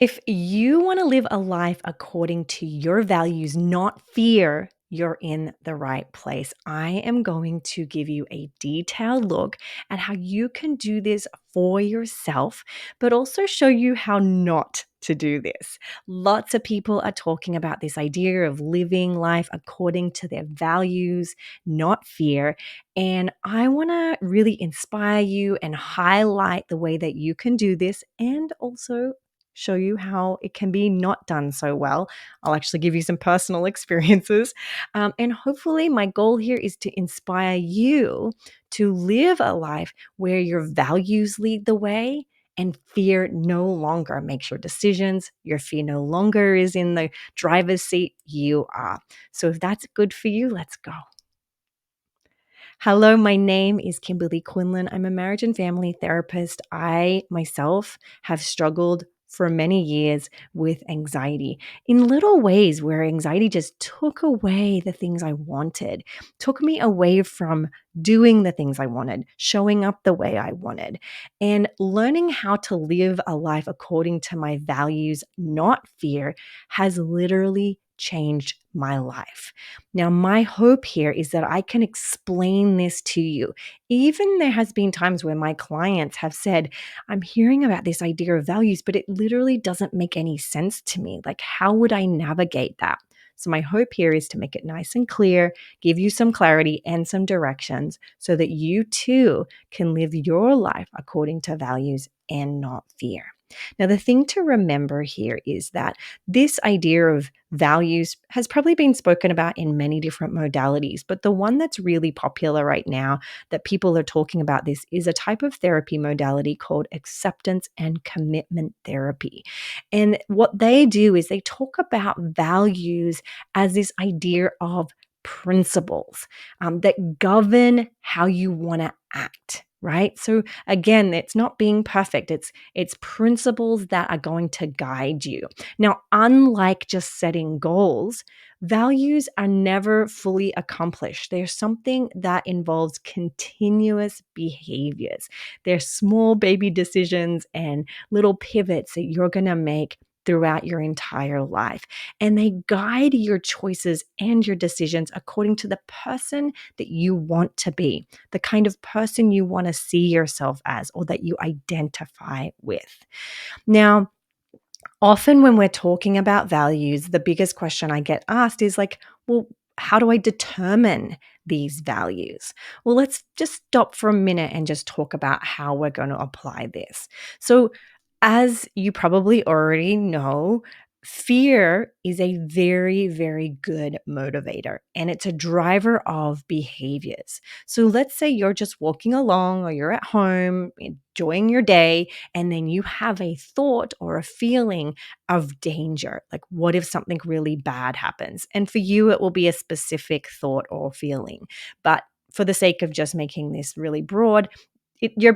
If you want to live a life according to your values, not fear, you're in the right place. I am going to give you a detailed look at how you can do this for yourself, but also show you how not to do this. Lots of people are talking about this idea of living life according to their values, not fear. And I want to really inspire you and highlight the way that you can do this and also show you how it can be not done so well. I'll actually give you some personal experiences. And hopefully, my goal here is to inspire you to live a life where your values lead the way and fear no longer makes your decisions. Your fear no longer is in the driver's seat. You are. So, if that's good for you, let's go. Hello, my name is Kimberley Quinlan. I'm a marriage and family therapist. I myself have struggled for many years with anxiety in little ways where anxiety just took away the things I wanted, took me away from doing the things I wanted, showing up the way I wanted, and learning how to live a life according to my values, not fear, has literally changed my life. Now, my hope here is that I can explain this to you. Even there has been times where my clients have said, I'm hearing about this idea of values, but it literally doesn't make any sense to me. Like, how would I navigate that? So, my hope here is to make it nice and clear, give you some clarity and some directions so that you too can live your life according to values and not fear. Now, the thing to remember here is that this idea of values has probably been spoken about in many different modalities, but the one that's really popular right now that people are talking about this is a type of therapy modality called acceptance and commitment therapy. And what they do is they talk about values as this idea of principles that govern how you want to act. Right. So again, it's not being perfect. It's principles that are going to guide you. Now, unlike just setting goals, values are never fully accomplished. They're something that involves continuous behaviors. They're small baby decisions and little pivots that you're going to make throughout your entire life. And they guide your choices and your decisions according to the person that you want to be, the kind of person you want to see yourself as, or that you identify with. Now, often when we're talking about values, the biggest question I get asked is like, well, how do I determine these values? Well, let's just stop for a minute and just talk about how we're going to apply this. So, as you probably already know, fear is a very, very good motivator and it's a driver of behaviors. So, let's say you're just walking along or you're at home enjoying your day, and then you have a thought or a feeling of danger. Like, what if something really bad happens? And for you, it will be a specific thought or feeling. But for the sake of just making this really broad, your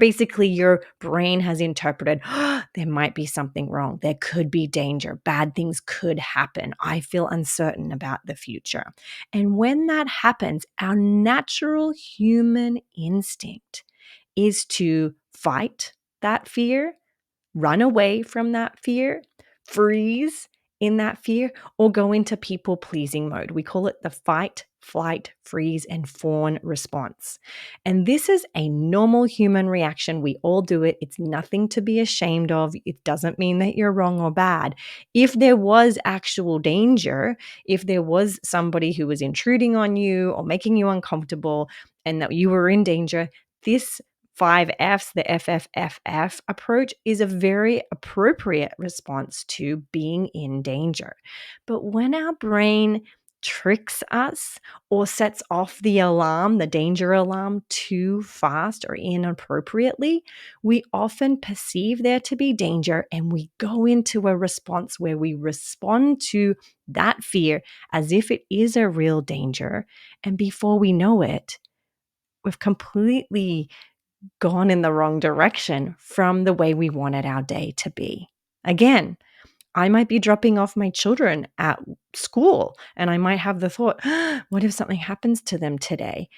brain has interpreted, "Oh, there might be something wrong. There could be danger. Bad things could happen. I feel uncertain about the future." And when that happens, our natural human instinct is to fight that fear, run away from that fear, freeze in that fear, or go into people pleasing mode. We call it the fight, flight, freeze, and fawn response. And this is a normal human reaction. We all do it. It's nothing to be ashamed of. It doesn't mean that you're wrong or bad. If there was actual danger, if there was somebody who was intruding on you or making you uncomfortable and that you were in danger, this 5Fs, the FFFF approach, is a very appropriate response to being in danger. But when our brain tricks us or sets off the alarm, the danger alarm, too fast or inappropriately, we often perceive there to be danger and we go into a response where we respond to that fear as if it is a real danger. And before we know it, we've completely gone in the wrong direction from the way we wanted our day to be. Again, I might be dropping off my children at school and I might have the thought, what if something happens to them today?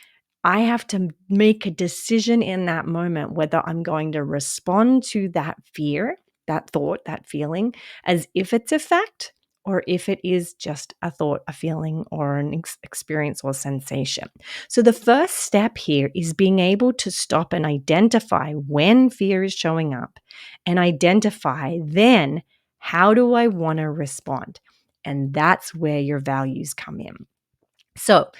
I have to make a decision in that moment whether I'm going to respond to that fear that thought, that feeling, as if it's a fact or if it is just a thought, a feeling, or an experience or sensation. So, the first step here is being able to stop and identify when fear is showing up and identify then how do I want to respond? And that's where your values come in. So,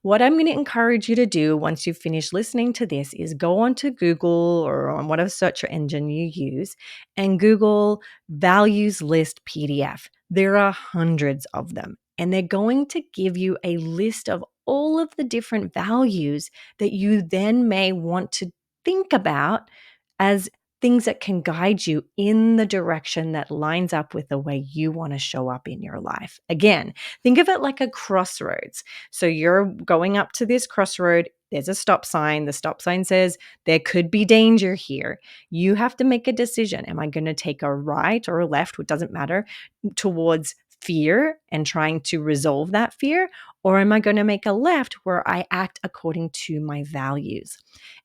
what I'm going to encourage you to do once you've finished listening to this is go onto Google or on whatever search engine you use and Google values list PDF. There are hundreds of them, and they're going to give you a list of all of the different values that you then may want to think about as things that can guide you in the direction that lines up with the way you want to show up in your life. Again, think of it like a crossroads. So you're going up to this crossroad. There's a stop sign. The stop sign says there could be danger here. You have to make a decision. Am I going to take a right or a left? It doesn't matter, towards fear and trying to resolve that fear? Or am I going to make a left where I act according to my values?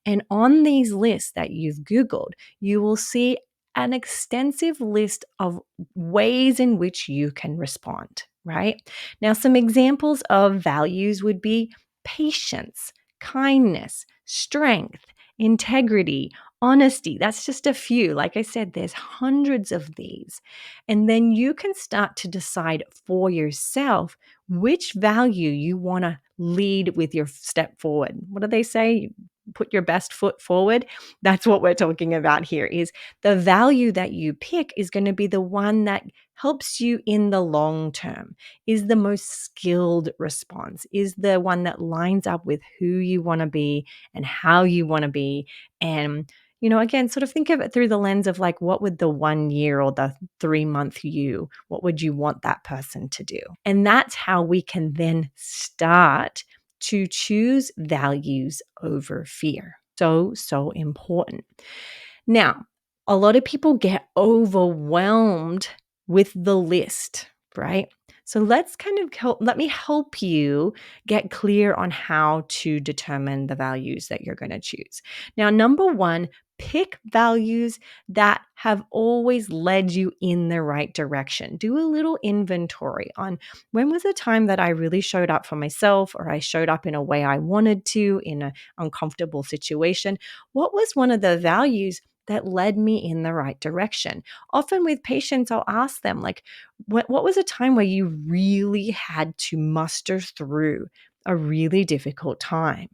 And on these lists that you've Googled, you will see an extensive list of ways in which you can respond, right? Now, some examples of values would be patience, kindness, strength, integrity, honesty. That's just a few. Like I said, there's hundreds of these. And then you can start to decide for yourself which value you want to lead with your step forward. What do they say? Put your best foot forward. That's what we're talking about here, is the value that you pick is going to be the one that helps you in the long term, is the most skilled response, is the one that lines up with who you want to be and how you want to be. And, again, sort of think of it through the lens of like, what would the 1 year or the 3 month you, what would you want that person to do? And that's how we can then start to choose values over fear. So, so important. Now, a lot of people get overwhelmed with the list, right? So let's kind of let me help you get clear on how to determine the values that you're going to choose. Now, number one, pick values that have always led you in the right direction. Do a little inventory on when was a time that I really showed up for myself, or I showed up in a way I wanted to in an uncomfortable situation. What was one of the values that led me in the right direction? Often with patients, I'll ask them, like, what was a time where you really had to muster through a really difficult time?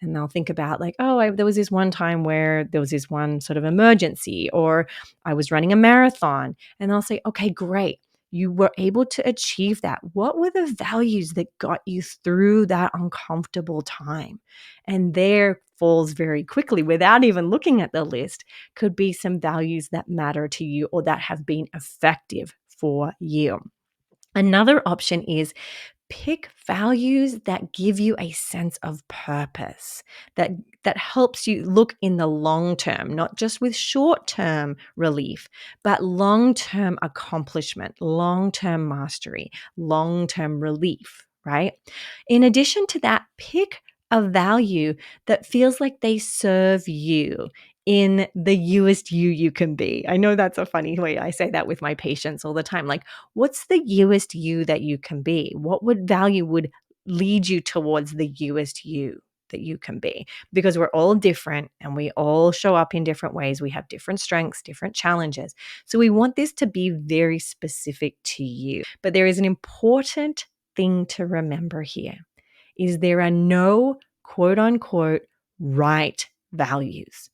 And they'll think about, like, oh, there was this one time where there was this one sort of emergency, or I was running a marathon. And they'll say, okay, great. You were able to achieve that. What were the values that got you through that uncomfortable time? And there falls very quickly, without even looking at the list, could be some values that matter to you or that have been effective for you. Another option is pick values that give you a sense of purpose, that helps you look in the long term, not just with short-term relief, but long-term accomplishment, long-term mastery, long-term relief, right? In addition to that, pick a value that feels like they serve you in the youest you can be. I know that's a funny way I say that with my patients all the time. Like, what's the youest you that you can be? What value would lead you towards the youest you that you can be? Because we're all different and we all show up in different ways. We have different strengths, different challenges. So we want this to be very specific to you. But there is an important thing to remember here, is there are no quote unquote right values.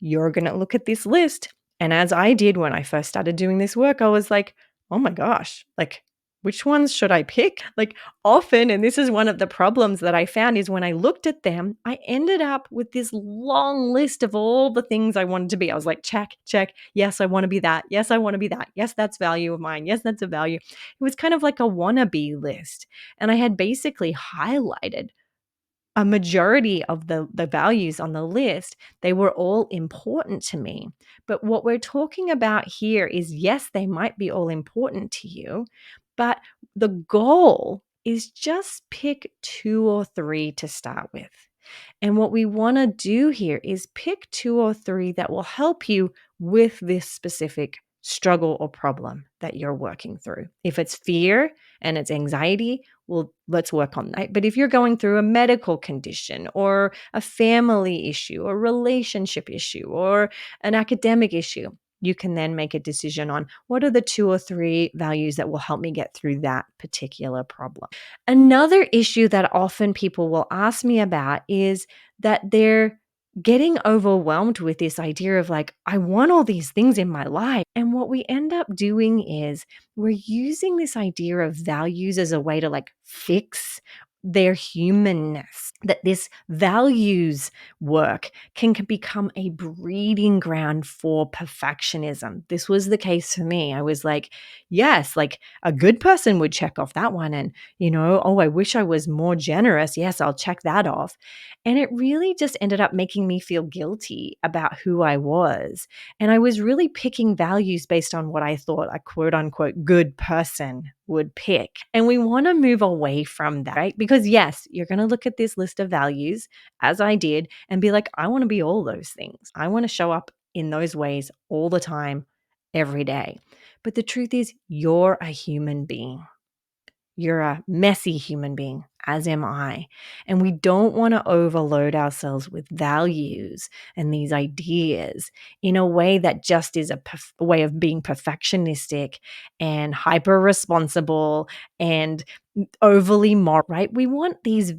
You're going to look at this list. And as I did when I first started doing this work, I was like, oh my gosh, like, which ones should I pick? Like, often, and this is one of the problems that I found, is when I looked at them, I ended up with this long list of all the things I wanted to be. I was like, check, check. Yes, I want to be that. Yes, I want to be that. Yes, that's value of mine. Yes, that's a value. It was kind of like a wannabe list. And I had basically highlighted a majority of the values on the list. They were all important to me. But what we're talking about here is, yes, they might be all important to you, but the goal is just pick 2 or 3 to start with. And what we want to do here is pick 2 or 3 that will help you with this specific struggle or problem that you're working through. If it's fear and it's anxiety, well, let's work on that. But if you're going through a medical condition or a family issue, or relationship issue, or an academic issue, you can then make a decision on what are the 2 or 3 values that will help me get through that particular problem. Another issue that often people will ask me about is that they're getting overwhelmed with this idea of like, I want all these things in my life. And what we end up doing is we're using this idea of values as a way to like fix their humanness, that this values work can become a breeding ground for perfectionism. This was the case for me. I was like, yes, like a good person would check off that one. And, oh, I wish I was more generous. Yes, I'll check that off. And it really just ended up making me feel guilty about who I was. And I was really picking values based on what I thought a quote unquote good person would pick. And we want to move away from that, right? Because yes, you're going to look at this list of values, as I did, and be like, I want to be all those things. I want to show up in those ways all the time, every day. But the truth is, you're a human being. You're a messy human being, as am I. And we don't want to overload ourselves with values and these ideas in a way that just is a way of being perfectionistic and hyper responsible and overly moral, right? We want these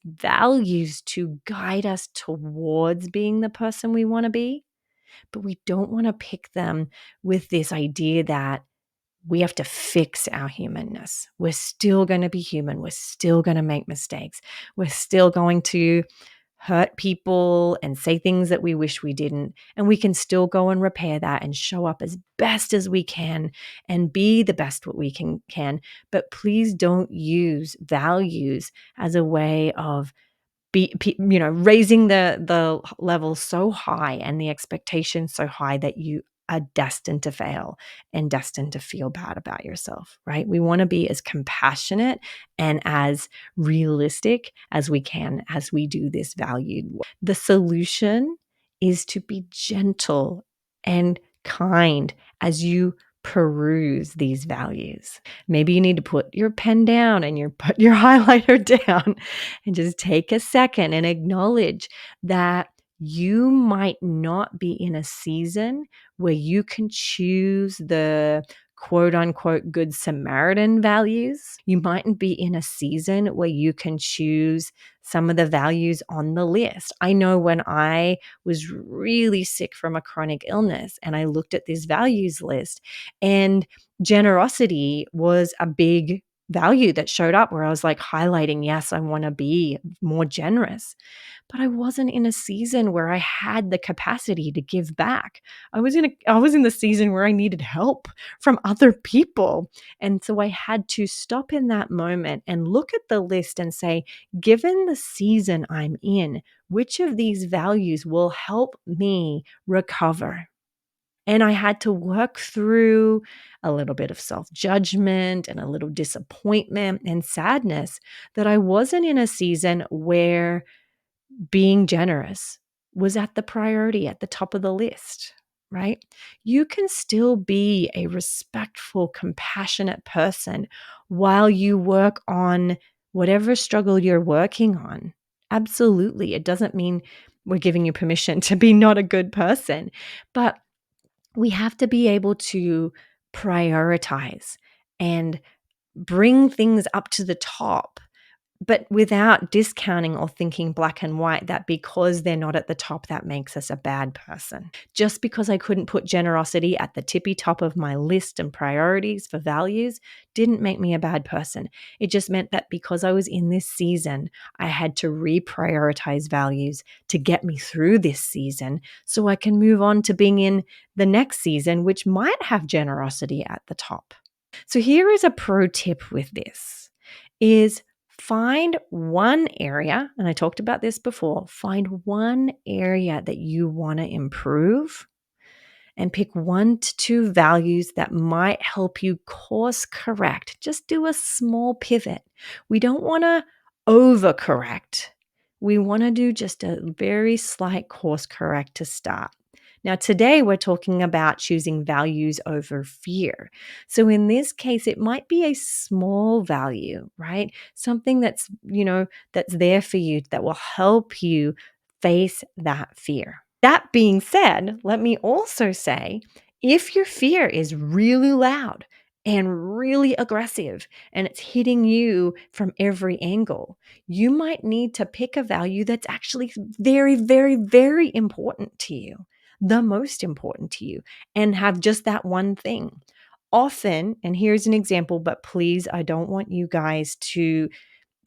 values to guide us towards being the person we want to be, but we don't want to pick them with this idea that we have to fix our humanness. We're still going to be human. We're still going to make mistakes. We're still going to hurt people and say things that we wish we didn't. And we can still go and repair that and show up as best as we can and be the best what we can. But please don't use values as a way of raising the level so high and the expectation so high that you are destined to fail and destined to feel bad about yourself, right? We want to be as compassionate and as realistic as we can as we do this valued work. The solution is to be gentle and kind as you peruse these values. Maybe you need to put your pen down and put your highlighter down and just take a second and acknowledge that you might not be in a season where you can choose the quote unquote good Samaritan values. You mightn't be in a season where you can choose some of the values on the list. I know when I was really sick from a chronic illness and I looked at this values list, and generosity was a big value that showed up where I was like highlighting, yes, I want to be more generous. But I wasn't in a season where I had the capacity to give back. I was in the season where I needed help from other people. And so I had to stop in that moment and look at the list and say, given the season I'm in, which of these values will help me recover? And I had to work through a little bit of self-judgment and a little disappointment and sadness that I wasn't in a season where being generous was at the priority, at the top of the list, right? You can still be a respectful, compassionate person while you work on whatever struggle you're working on. Absolutely. It doesn't mean we're giving you permission to be not a good person, but we have to be able to prioritize and bring things up to the top, but without discounting or thinking black and white that because they're not at the top, that makes us a bad person. Just because I couldn't put generosity at the tippy top of my list and priorities for values didn't make me a bad person. It just meant that because I was in this season, I had to reprioritize values to get me through this season so I can move on to being in the next season, which might have generosity at the top. So here is a pro tip with this is find one area, and I talked about this before, find one area that you want to improve and pick 1 to 2 values that might help you course correct. Just do a small pivot. We don't want to overcorrect. We want to do just a very slight course correct to start. Now, today we're talking about choosing values over fear. So, in this case, it might be a small value, right? Something that's there for you that will help you face that fear. That being said, let me also say if your fear is really loud and really aggressive and it's hitting you from every angle, you might need to pick a value that's actually very, very, very important to you, the most important to you, and have just that one thing. Often, and here's an example, but please, I don't want you guys to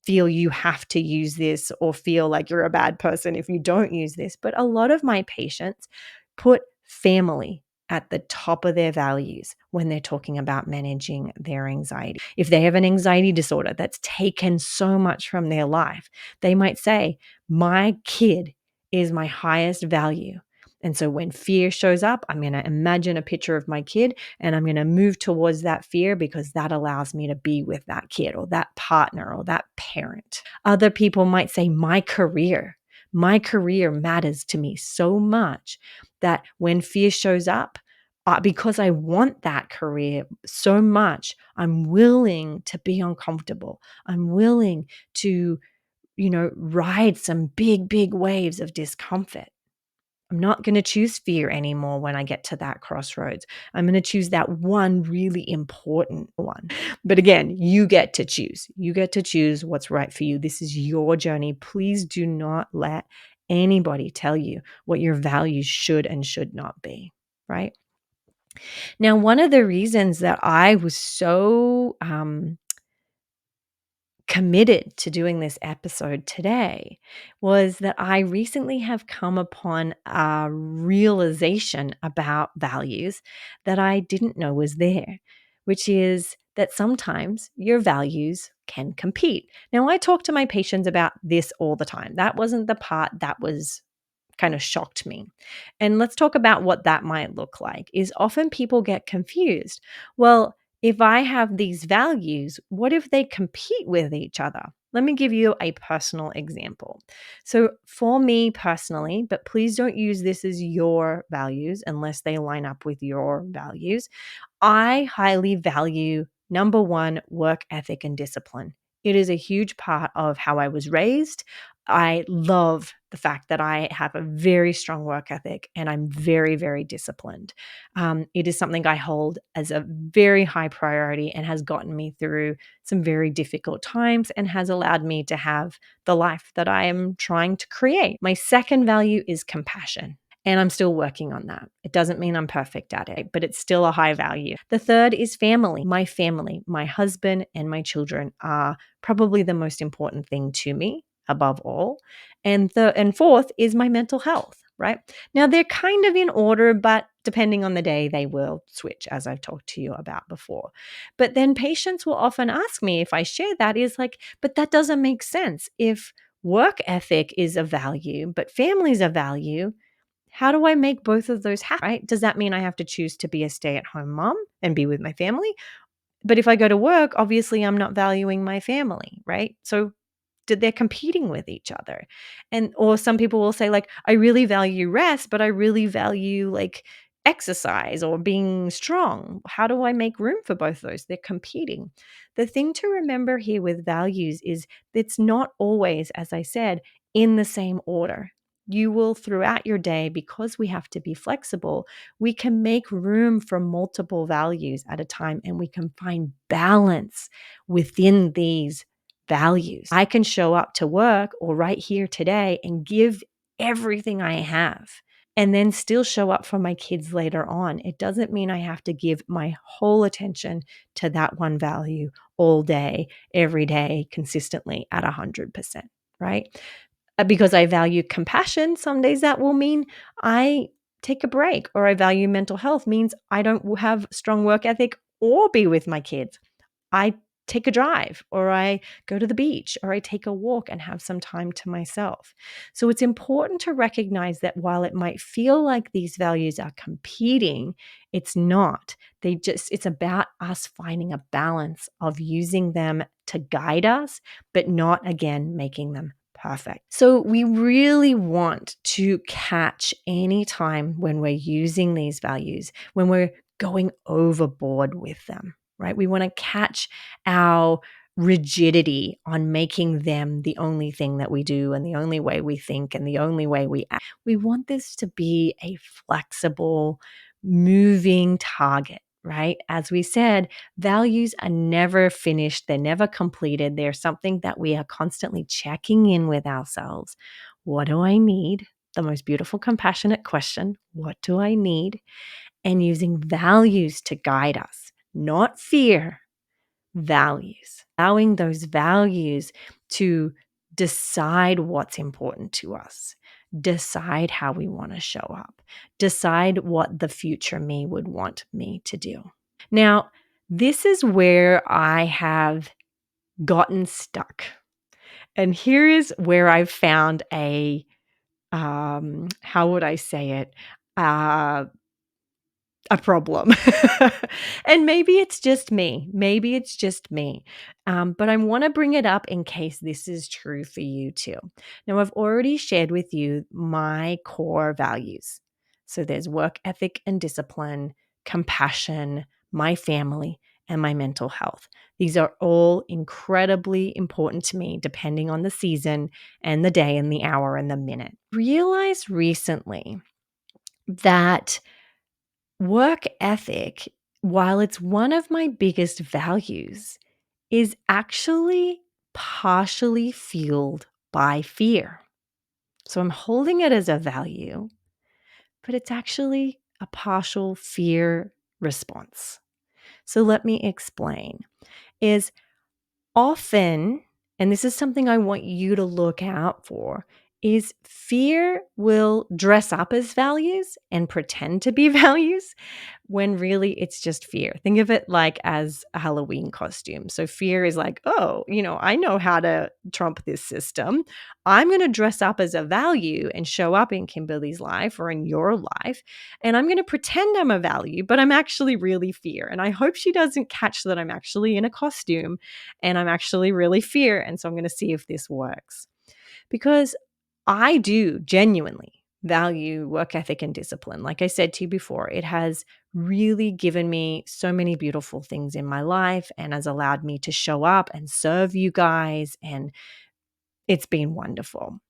feel you have to use this or feel like you're a bad person if you don't use this. But a lot of my patients put family at the top of their values when they're talking about managing their anxiety. If they have an anxiety disorder that's taken so much from their life, they might say, my kid is my highest value. And so when fear shows up, I'm going to imagine a picture of my kid and I'm going to move towards that fear because that allows me to be with that kid or that partner or that parent. Other people might say, my career matters to me so much that when fear shows up, because I want that career so much, I'm willing to be uncomfortable. I'm willing to, ride some big, big waves of discomfort. I'm not going to choose fear anymore when I get to that crossroads. I'm going to choose that one really important one. But again, you get to choose. You get to choose what's right for you. This is your journey. Please do not let anybody tell you what your values should and should not be, right? Now, one of the reasons that I was so committed to doing this episode today was that I recently have come upon a realization about values that I didn't know was there, which is that sometimes your values can compete. Now, I talk to my patients about this all the time. That wasn't the part that was kind of shocked me. And let's talk about what that might look like. Is often people get confused. Well, if I have these values, what if they compete with each other? Let me give you a personal example. So, for me personally, but please don't use this as your values unless they line up with your values. I highly value number one, work ethic and discipline. It is a huge part of how I was raised. I love the fact that I have a very strong work ethic and I'm very, very disciplined. It is something I hold as a very high priority and has gotten me through some very difficult times and has allowed me to have the life that I am trying to create. My second value is compassion. And I'm still working on that. It doesn't mean I'm perfect at it, but it's still a high value. The third is family. My husband and my children are probably the most important thing to me above all. And fourth is my mental health, right? Now they're kind of in order, but depending on the day, they will switch, as I've talked to you about before. But then patients will often ask me if I share that is like, but that doesn't make sense. If work ethic is a value, but family is a value, how do I make both of those happen, right? Does that mean I have to choose to be a stay-at-home mom and be with my family? But if I go to work, obviously I'm not valuing my family, right? So they're competing with each other. And or some people will say like, I really value rest, but I really value like exercise or being strong. How do I make room for both of those? They're competing. The thing to remember here with values is it's not always, as I said, in the same order. You will throughout your day, because we have to be flexible, we can make room for multiple values at a time and we can find balance within these values. I can show up to work or right here today and give everything I have and then still show up for my kids later on. It doesn't mean I have to give my whole attention to that one value all day, every day, consistently at 100%, right? Because I value compassion, some days that will mean I take a break, or I value mental health means I don't have strong work ethic or be with my kids. I take a drive, or I go to the beach, or I take a walk and have some time to myself. So it's important to recognize that while it might feel like these values are competing, it's not. It's about us finding a balance of using them to guide us, but not again making them perfect. So we really want to catch any time when we're using these values, when we're going overboard with them, right? We want to catch our rigidity on making them the only thing that we do and the only way we think and the only way we act. We want this to be a flexible, moving target, right? As we said, values are never finished, they're never completed. They're something that we are constantly checking in with ourselves. What do I need? The most beautiful, compassionate question. What do I need? And using values to guide us, not fear, values. Allowing those values to decide what's important to us, decide how we want to show up, decide what the future me would want me to do. Now, this is where I have gotten stuck. And here is where I've found how would I say it? Uh, a problem. And maybe it's just me. Maybe it's just me. But I want to bring it up in case this is true for you too. Now, I've already shared with you my core values. So there's work ethic and discipline, compassion, my family, and my mental health. These are all incredibly important to me, depending on the season and the day and the hour and the minute. Realized recently that work ethic, while it's one of my biggest values, is actually partially fueled by fear. So I'm holding it as a value, but it's actually a partial fear response. So let me explain. Is often, and this is something I want you to look out for, is fear will dress up as values and pretend to be values when really it's just fear. Think of it like as a Halloween costume. So fear is like, oh, I know how to trump this system. I'm going to dress up as a value and show up in Kimberly's life or in your life. And I'm going to pretend I'm a value, but I'm actually really fear. And I hope she doesn't catch that I'm actually in a costume and I'm actually really fear. And so I'm going to see if this works. Because I do genuinely value work ethic and discipline. Like I said to you before, it has really given me so many beautiful things in my life and has allowed me to show up and serve you guys. And it's been wonderful.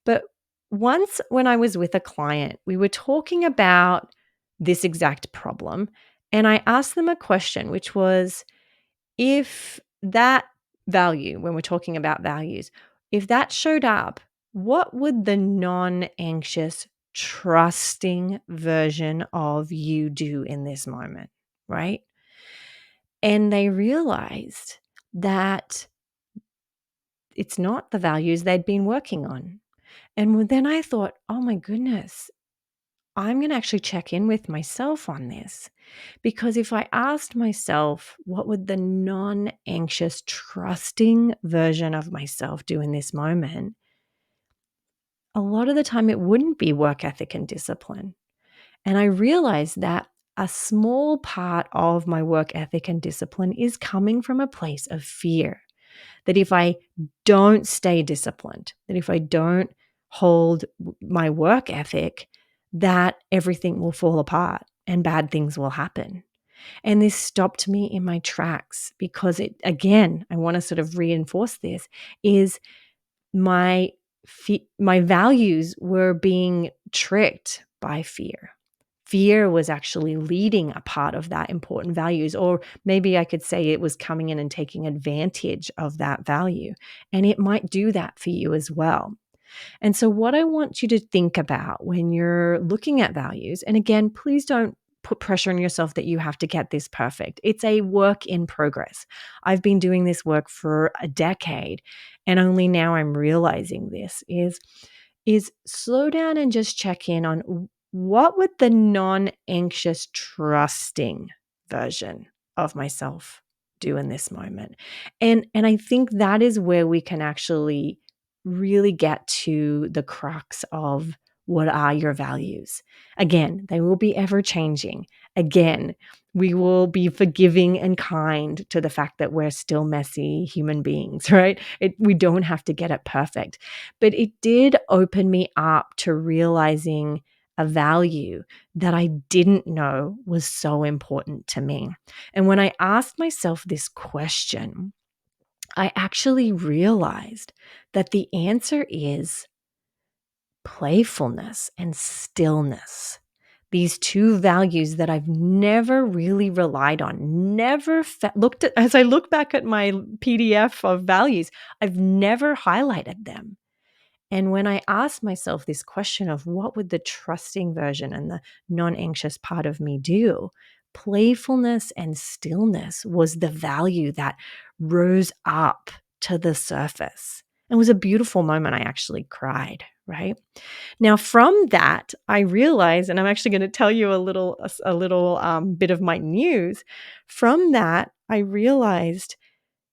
But once when I was with a client, we were talking about this exact problem. And I asked them a question, which was, if that value, when we're talking about values, if that showed up, what would the non-anxious, trusting version of you do in this moment, right? And they realized that it's not the values they'd been working on. And then I thought, oh my goodness, I'm going to actually check in with myself on this. Because if I asked myself, what would the non-anxious, trusting version of myself do in this moment? A lot of the time it wouldn't be work ethic and discipline. And I realized that a small part of my work ethic and discipline is coming from a place of fear. That if I don't stay disciplined, that if I don't hold my work ethic, that everything will fall apart and bad things will happen. And this stopped me in my tracks because I want to sort of reinforce this, is my values were being tricked by fear. Fear was actually leading a part of that important values, or maybe I could say it was coming in and taking advantage of that value. And it might do that for you as well. And so what I want you to think about when you're looking at values, and again, please don't put pressure on yourself that you have to get this perfect. It's a work in progress. I've been doing this work for a decade, and only now I'm realizing this is slow down and just check in on what would the non-anxious, trusting version of myself do in this moment. And I think that is where we can actually really get to the crux of what are your values? Again, they will be ever changing. Again, we will be forgiving and kind to the fact that we're still messy human beings, right? We don't have to get it perfect. But it did open me up to realizing a value that I didn't know was so important to me. And when I asked myself this question, I actually realized that the answer is playfulness and stillness. These two values that I've never really relied on, looked at, as I look back at my PDF of values, I've never highlighted them. And when I asked myself this question of what would the trusting version and the non anxious part of me do, playfulness and stillness was the value that rose up to the surface. It was a beautiful moment. I actually cried, right? Now, from that, I realized, and I'm actually going to tell you a little bit of my news. From that, I realized,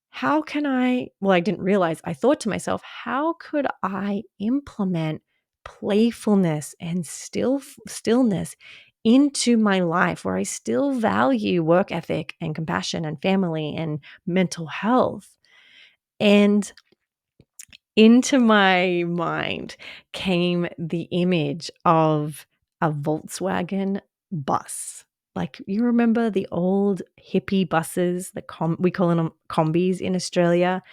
how can I didn't realize, I thought to myself, how could I implement playfulness and stillness into my life where I still value work ethic and compassion and family and mental health? And into my mind came the image of a Volkswagen bus. Like, you remember the old hippie buses, we call them combis in Australia?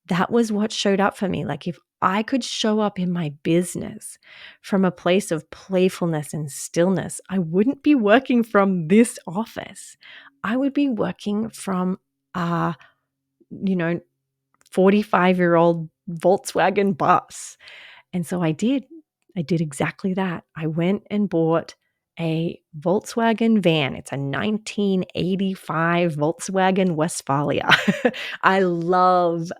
That was what showed up for me. Like, if I could show up in my business from a place of playfulness and stillness, I wouldn't be working from this office. I would be working from a, you know, 45-year-old Volkswagen bus. And so I did. I did exactly that. I went and bought a Volkswagen van. It's a 1985 Volkswagen Westfalia. I love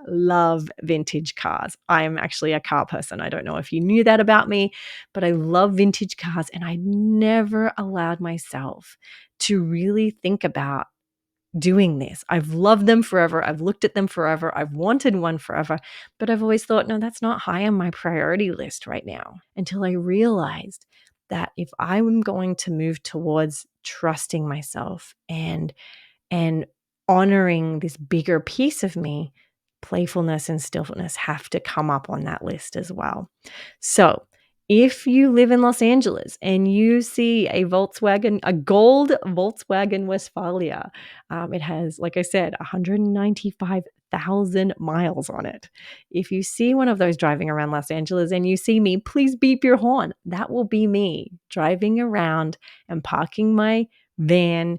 vintage cars. I'm actually a car person. I don't know if you knew that about me, but I love vintage cars. And I never allowed myself to really think about doing this. I've loved them forever. I've looked at them forever. I've wanted one forever, but I've always thought, no, that's not high on my priority list right now. Until I realized that if I am going to move towards trusting myself and honoring this bigger piece of me, playfulness and stillness have to come up on that list as well. So, if you live in Los Angeles and you see a gold Volkswagen Westfalia, it has, like I said, 195,000 miles on it. If you see one of those driving around Los Angeles and you see me, please beep your horn. That will be me driving around and parking my van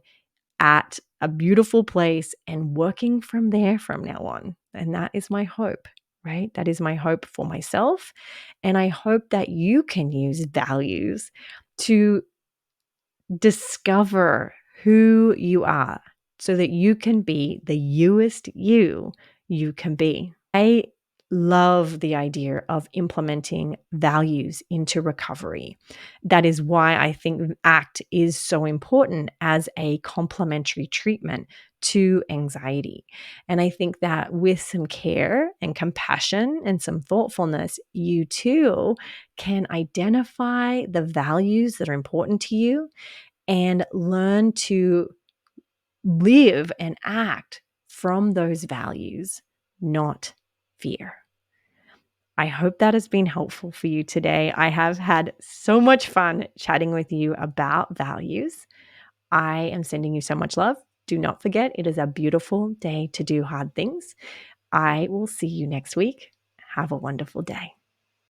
at a beautiful place and working from there from now on. And that is my hope, right? That is my hope for myself. And I hope that you can use values to discover who you are so that you can be the youest you can be. I love the idea of implementing values into recovery. That is why I think ACT is so important as a complementary treatment to anxiety. And I think that with some care and compassion and some thoughtfulness, you too can identify the values that are important to you and learn to live and act from those values, not fear. I hope that has been helpful for you today. I have had so much fun chatting with you about values. I am sending you so much love. Do not forget, it is a beautiful day to do hard things. I will see you next week. Have a wonderful day.